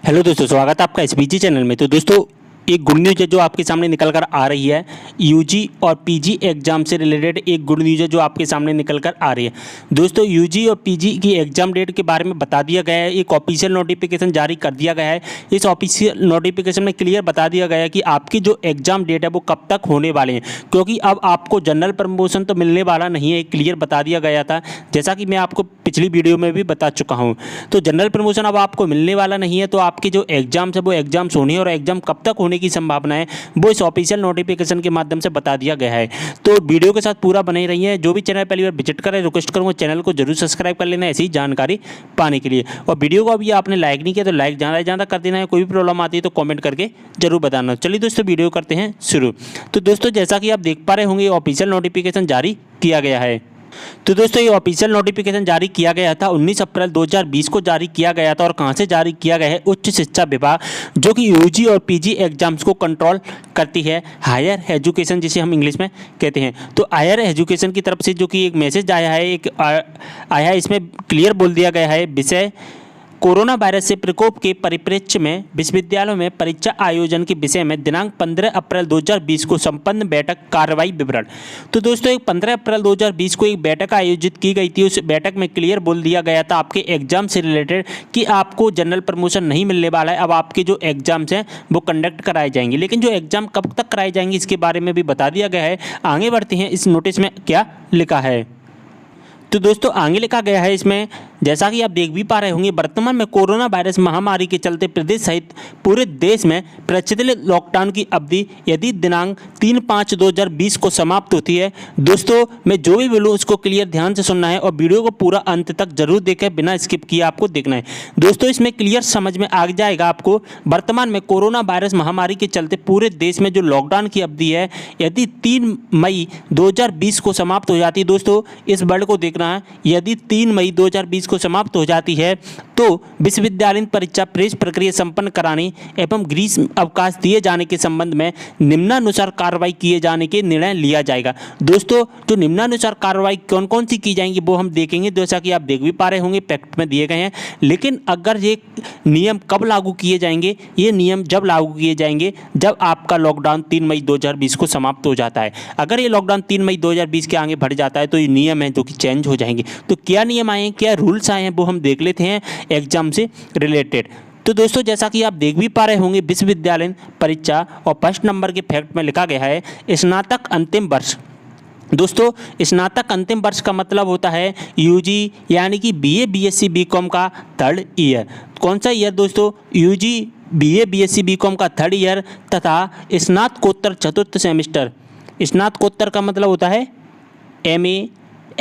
Hello दोस्तों, स्वागत है आपका एसबीजी चैनल में। तो दोस्तों, एक गुड न्यूज़ है जो आपके सामने निकल कर आ रही है। यूजी और पीजी एग्जाम से रिलेटेड एक गुड न्यूज़ है जो आपके सामने निकल कर आ रही है। दोस्तों, यूजी और पीजी की एग्जाम डेट के बारे में बता दिया गया है। एक ऑफिशियल नोटिफिकेशन जारी कर दिया गया है। इस ऑफिशियल नोटिफिकेशन में क्लियर बता दिया गया है कि आपकी जो एग्जाम डेट है वो कब तक होने वाले हैं, क्योंकि अब आपको जनरल प्रमोशन तो मिलने वाला नहीं है। क्लियर बता दिया गया था, जैसा कि मैं आपको पिछली वीडियो में भी बता चुका हूँ। तो जनरल प्रमोशन अब आपको मिलने वाला नहीं है। तो आपके जो एग्जाम्स है वो एग्जाम्स होने और एग्जाम कब तक होने की संभावना है वो इस ऑफिशियल नोटिफिकेशन के माध्यम से बता दिया गया है। तो वीडियो के साथ पूरा बने रहिए। जो भी चैनल पहली बार विजिट करें, रिक्वेस्ट करूंगा चैनल को जरूर सब्सक्राइब कर लेना ऐसी जानकारी पाने के लिए। और वीडियो को अभी आपने लाइक नहीं किया तो लाइक ज़्यादा से ज़्यादा कर देना है। कोई भी प्रॉब्लम आती है तो कॉमेंट करके जरूर बताना। चलिए दोस्तों, वीडियो करते हैं शुरू। तो दोस्तों, जैसा कि आप देख पा रहे होंगे, ऑफिशियल नोटिफिकेशन जारी किया गया है। तो दोस्तों, ये ऑफिशियल नोटिफिकेशन जारी किया गया था 19 अप्रैल 2020 को जारी किया गया था। और कहां से जारी किया गया है? उच्च शिक्षा विभाग, जो कि यूजी और पीजी एग्जाम्स को कंट्रोल करती है, हायर एजुकेशन जिसे हम इंग्लिश में कहते हैं। तो हायर एजुकेशन की तरफ से जो कि एक मैसेज आया है, आया है, इसमें क्लियर बोल दिया गया है विषय कोरोना वायरस से प्रकोप के परिप्रेक्ष्य में विश्वविद्यालयों में परीक्षा आयोजन के विषय में दिनांक 15 अप्रैल 2020 को संपन्न बैठक कार्रवाई विवरण। तो दोस्तों, 15 अप्रैल 2020 को एक बैठक आयोजित की गई थी। उस बैठक में क्लियर बोल दिया गया था आपके एग्जाम से रिलेटेड कि आपको जनरल प्रमोशन नहीं मिलने वाला है। अब आपके जो एग्जाम्स हैं वो कंडक्ट कराए जाएंगे, लेकिन जो एग्जाम कब तक कराए जाएंगे इसके बारे में भी बता दिया गया है। आगे बढ़ते हैं, इस नोटिस में क्या लिखा है। तो दोस्तों, आगे लिखा गया है इसमें, जैसा कि आप देख भी पा रहे होंगे, वर्तमान में कोरोना वायरस महामारी के चलते प्रदेश सहित पूरे देश में प्रचलित लॉकडाउन की अवधि यदि दिनांक 3/5/2020 को समाप्त होती है। दोस्तों, मैं जो भी बोलूँ उसको क्लियर ध्यान से सुनना है और वीडियो को पूरा अंत तक जरूर देखें, बिना स्किप किए आपको देखना है। दोस्तों, इसमें क्लियर समझ में आ जाएगा आपको। वर्तमान में कोरोना वायरस महामारी के चलते पूरे देश में जो लॉकडाउन की अवधि है यदि 3 मई 2020 को समाप्त हो जाती है। दोस्तों, इस वर्ड को देखना है, यदि 3 मई 2020 को समाप्त हो जाती है तो विश्वविद्यालयीन परीक्षा प्रेस प्रक्रिया संपन्न कराने एवं ग्रीष्म अवकाश दिए जाने के संबंध में निम्नानुसार कार्रवाई किए जाने के निर्णय लिया जाएगा। दोस्तों, जो निम्नानुसार कार्रवाई कौन कौन सी की जाएंगी वो हम देखेंगे, जैसा कि आप देख भी पा रहे होंगे फैक्ट में दिए गए हैं। लेकिन अगर ये नियम कब लागू किए जाएंगे? ये नियम जब लागू किए जाएंगे जब आपका लॉकडाउन 3 मई 2020 को समाप्त हो जाता है। अगर ये लॉकडाउन 3 मई 2020 के आगे बढ़ जाता है तो ये नियम है जो कि चेंज हो जाएंगे। तो क्या नियम आए हैं, क्या रूल्स आए हैं, वो हम देख लेते हैं एग्जाम से रिलेटेड। तो दोस्तों, जैसा कि आप देख भी पा रहे होंगे, विश्वविद्यालय परीक्षा और फर्स्ट नंबर के फैक्ट में लिखा गया है स्नातक अंतिम वर्ष। दोस्तों, स्नातक अंतिम वर्ष का मतलब होता है यूजी, यानी कि बीए बीएससी बीकॉम का थर्ड ईयर। कौन सा ईयर दोस्तों? यूजी बीए बीएससी बीकॉम का थर्ड ईयर तथा स्नातकोत्तर चतुर्थ सेमेस्टर। स्नातकोत्तर का मतलब होता है एमए,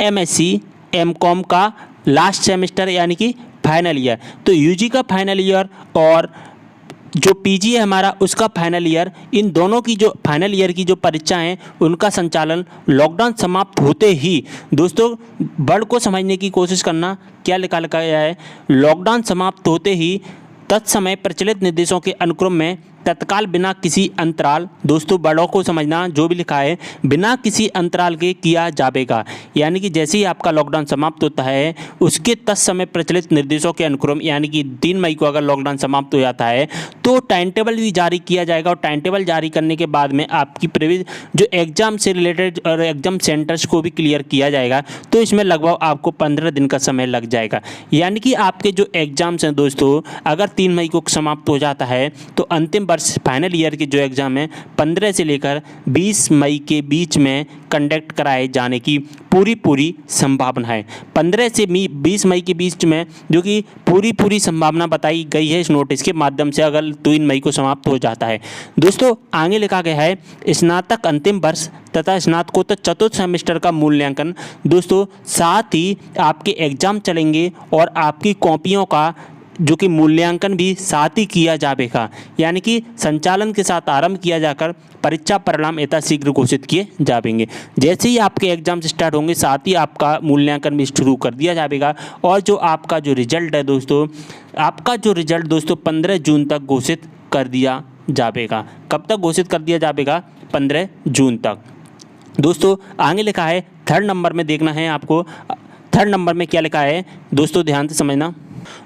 एमएससी, एमकॉम का लास्ट सेमेस्टर, यानी कि फाइनल ईयर। तो यूजी का फाइनल ईयर और जो पीजी है हमारा उसका फाइनल ईयर, इन दोनों की जो फाइनल ईयर की जो परीक्षाएं हैं उनका संचालन लॉकडाउन समाप्त होते ही। दोस्तों, वर्ड को समझने की कोशिश करना, क्या लिखा गया है? लॉकडाउन समाप्त होते ही तत्समय प्रचलित निर्देशों के अनुक्रम में तत्काल बिना किसी अंतराल, दोस्तों बड़ों को समझना, जो भी लिखा है बिना किसी अंतराल के किया जाएगा। यानी कि जैसे ही आपका लॉकडाउन समाप्त होता है उसके तत्समय प्रचलित निर्देशों के अनुक्रम, यानी कि 3 मई को अगर लॉकडाउन समाप्त हो जाता है तो टाइम टेबल भी जारी किया जाएगा। और टाइम टेबल जारी करने के बाद में आपकी जो एग्जाम से रिलेटेड और एग्जाम सेंटर्स को भी क्लियर किया जाएगा। तो इसमें लगभग आपको 15 दिन का समय लग जाएगा। यानी कि आपके जो एग्जाम्स हैं दोस्तों, अगर 3 मई को समाप्त हो जाता है तो अंतिम फाइनल ईयर के जो एग्जाम है 15 से लेकर 20 मई के बीच में कंडक्ट कराए जाने की पूरी संभावना है। 15 से 20 मई के बीच में जो कि पूरी संभावना बताई गई है इस नोटिस के माध्यम से, अगर 3 मई को समाप्त हो जाता है। दोस्तों, आगे लिखा गया है स्नातक अंतिम वर्ष तथा स्नातकोत्तर चतुर्थ सेमेस्टर का मूल्यांकन। दोस्तों, साथ ही आपके एग्जाम चलेंगे और आपकी कॉपियों का जो कि मूल्यांकन भी साथ ही किया जाएगा। यानी कि संचालन के साथ आरंभ किया जाकर परीक्षा परिणाम यथाशीघ्र घोषित किए जाएंगे। जैसे ही आपके एग्जाम स्टार्ट होंगे साथ ही आपका मूल्यांकन भी शुरू कर दिया जाएगा। और जो आपका जो रिजल्ट है दोस्तों, आपका जो रिजल्ट दोस्तों 15 जून तक घोषित कर दिया जाएगा। कब तक घोषित कर दिया जाएगा? 15 जून तक। दोस्तों, आगे लिखा है थर्ड नंबर में देखना है आपको। थर्ड नंबर में क्या लिखा है दोस्तों, ध्यान से समझना।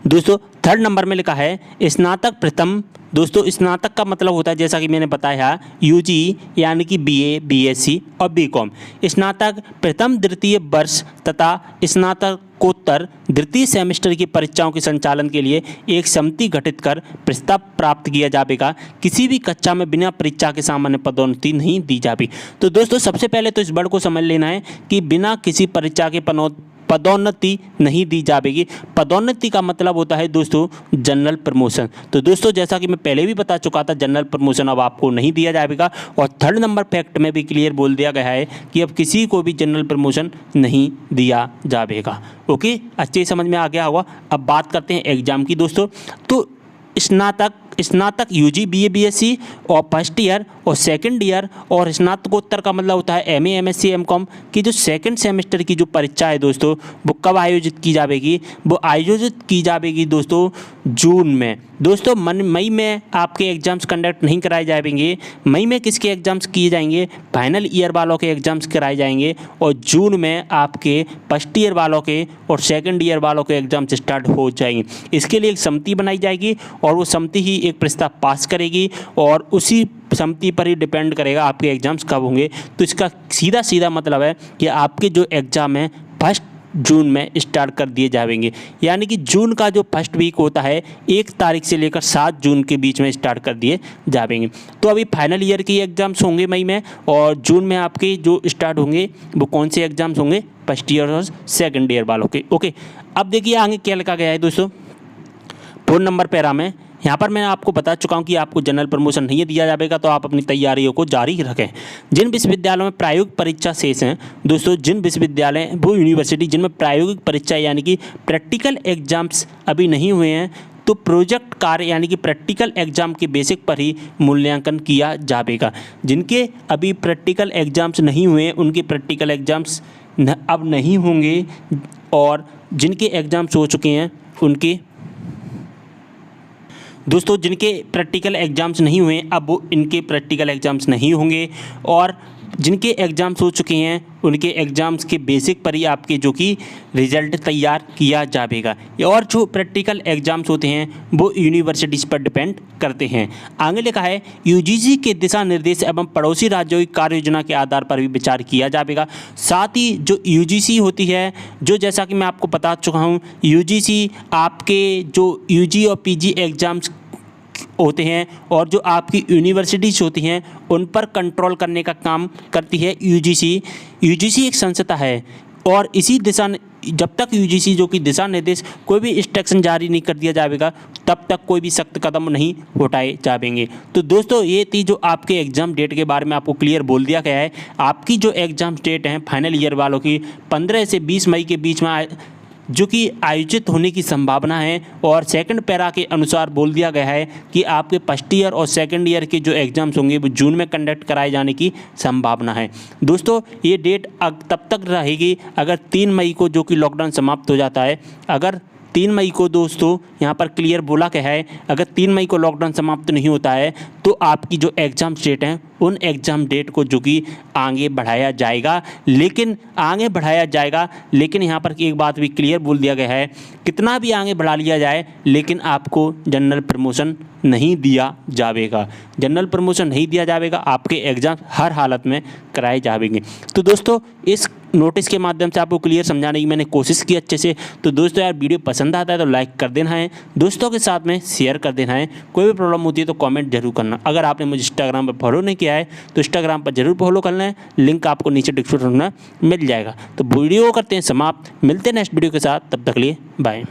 दोस्तों थर्ड नंबर में लिखा है स्नातक प्रथम। दोस्तों स्नातक का मतलब होता है जैसा कि मैंने बताया यूजी यानी कि बीए, बीएससी और बीकॉम। स्नातक प्रथम द्वितीय वर्ष तथा स्नातकोत्तर द्वितीय सेमेस्टर की परीक्षाओं के संचालन के लिए एक समिति गठित कर प्रस्ताव प्राप्त किया जाएगा। किसी भी कक्षा में बिना परीक्षा के सामान्य पदोन्नति नहीं दी जाएगी। तो दोस्तों सबसे पहले तो इस वर्ड को समझ लेना है कि बिना किसी परीक्षा के पदोन्नति नहीं दी जाएगी। पदोन्नति का मतलब होता है दोस्तों जनरल प्रमोशन। तो दोस्तों जैसा कि मैं पहले भी बता चुका था, जनरल प्रमोशन अब आपको नहीं दिया जाएगा। और थर्ड नंबर फैक्ट में भी क्लियर बोल दिया गया है कि अब किसी को भी जनरल प्रमोशन नहीं दिया जाएगा। ओके, अच्छे समझ में आ गया होगा। अब बात करते हैं एग्जाम की दोस्तों। तो स्नातक यूजी, बीए, बीएससी और फर्स्ट ईयर और सेकंड ईयर और स्नातकोत्तर का मतलब होता है एमए, एमएससी, एमकॉम की जो सेकंड सेमेस्टर की जो परीक्षा है दोस्तों वो कब आयोजित की जाएगी? वो आयोजित की जाएगी दोस्तों जून में। दोस्तों मई में आपके एग्जाम्स कंडक्ट नहीं कराए जाएंगे। मई में किसके एग्जाम्स किए जाएंगे? फाइनल ईयर वालों के एग्जाम्स कराए जाएंगे। और जून में आपके फर्स्ट ईयर वालों के और सेकंड ईयर वालों के एग्जाम्स स्टार्ट हो जाएंगे। इसके लिए एक समिति बनाई जाएगी और वो समिति ही एक प्रस्ताव पास करेगी और उसी समिति पर ही डिपेंड करेगा आपके एग्जाम्स कब होंगे। तो इसका सीधा सीधा मतलब है कि आपके जो एग्ज़ाम है फर्स्ट जून में स्टार्ट कर दिए जाएंगे। यानी कि जून का जो फर्स्ट वीक होता है 1 तारीख से लेकर 7 जून के बीच में स्टार्ट कर दिए जाएंगे। तो अभी फाइनल ईयर के एग्जाम्स होंगे मई में और जून में आपके जो स्टार्ट होंगे वो कौन से एग्जाम्स होंगे? फर्स्ट ईयर और सेकंड ईयर वालों के। ओके, अब देखिए आगे क्या लिखा गया है दोस्तों 4 नंबर पैरा में। यहाँ पर मैं आपको बता चुका हूँ कि आपको जनरल प्रमोशन नहीं दिया जाएगा, तो आप अपनी तैयारियों को जारी रखें। जिन विश्वविद्यालयों में प्रायोगिक परीक्षा शेष हैं दोस्तों, जिन विश्वविद्यालय वो यूनिवर्सिटी जिनमें प्रायोगिक परीक्षा यानी कि प्रैक्टिकल एग्जाम्स अभी नहीं हुए हैं, तो प्रोजेक्ट कार्य यानी कि प्रैक्टिकल एग्जाम के बेसिक पर ही मूल्यांकन किया जाएगा। जिनके अभी प्रैक्टिकल एग्जाम्स नहीं हुए उनके प्रैक्टिकल एग्जाम्स अब नहीं होंगे और जिनके एग्जाम्स हो चुके हैं उनके दोस्तों जिनके प्रैक्टिकल एग्जाम्स नहीं हुए अब वो इनके प्रैक्टिकल एग्जाम्स नहीं होंगे और जिनके एग्ज़ाम्स हो चुके हैं उनके एग्ज़ाम्स के बेसिक पर ही आपके जो कि रिज़ल्ट तैयार किया जाएगा। और जो प्रैक्टिकल एग्ज़ाम्स होते हैं वो यूनिवर्सिटीज़ पर डिपेंड करते हैं। आगे लिखा है यूजीसी के दिशा निर्देश एवं पड़ोसी राज्यों की कार्य योजना के आधार पर भी विचार किया जाएगा। साथ ही जो यूजीसी होती है, जो जैसा कि मैं आपको बता चुका हूँ, यूजीसी आपके जो यूजी और पीजी एग्ज़ाम्स होते हैं और जो आपकी यूनिवर्सिटीज़ होती हैं उन पर कंट्रोल करने का काम करती है यूजीसी। यूजीसी एक संस्था है और इसी दिशा जब तक यूजीसी जो कि दिशा निर्देश कोई भी इंस्ट्रक्शन जारी नहीं कर दिया जाएगा तब तक कोई भी सख्त कदम नहीं उठाए जाएंगे। तो दोस्तों ये थी जो आपके एग्ज़ाम डेट के बारे में आपको क्लियर बोल दिया गया है। आपकी जो एग्ज़ाम डेट हैं फाइनल ईयर वालों की 15 से 20 मई के बीच में जो कि आयोजित होने की संभावना है। और सेकंड पैरा के अनुसार बोल दिया गया है कि आपके फर्स्ट ईयर और सेकंड ईयर के जो एग्ज़ाम्स होंगे वो जून में कंडक्ट कराए जाने की संभावना है। दोस्तों ये डेट तब तक रहेगी अगर 3 मई को जो कि लॉकडाउन समाप्त हो जाता है। अगर 3 मई को दोस्तों यहाँ पर क्लियर बोला गया है, अगर 3 मई को लॉकडाउन समाप्त नहीं होता है तो आपकी जो एग्ज़ाम डेट हैं उन एग्ज़ाम डेट को जो कि आगे बढ़ाया जाएगा। लेकिन यहाँ पर एक बात भी क्लियर बोल दिया गया है, कितना भी आगे बढ़ा लिया जाए लेकिन आपको जनरल प्रमोशन नहीं दिया जाएगा। जनरल प्रमोशन नहीं दिया जाएगा, आपके एग्ज़ाम हर हालत में कराए जाएंगे। तो दोस्तों इस नोटिस के माध्यम से आपको क्लियर समझाने की मैंने कोशिश की अच्छे से। तो दोस्तों यार वीडियो पसंद आता है तो लाइक कर देना है, दोस्तों के साथ में शेयर कर देना है। कोई भी प्रॉब्लम होती है तो कमेंट जरूर करना। अगर आपने मुझे इंस्टाग्राम पर फॉलो नहीं किया है तो इंस्टाग्राम पर जरूर फॉलो करना है, लिंक आपको नीचे डिस्क्रिप्शन में मिल जाएगा। तो वीडियो करते हैं समाप्त, मिलते हैं नेक्स्ट वीडियो के साथ, तब तक के लिए बाय।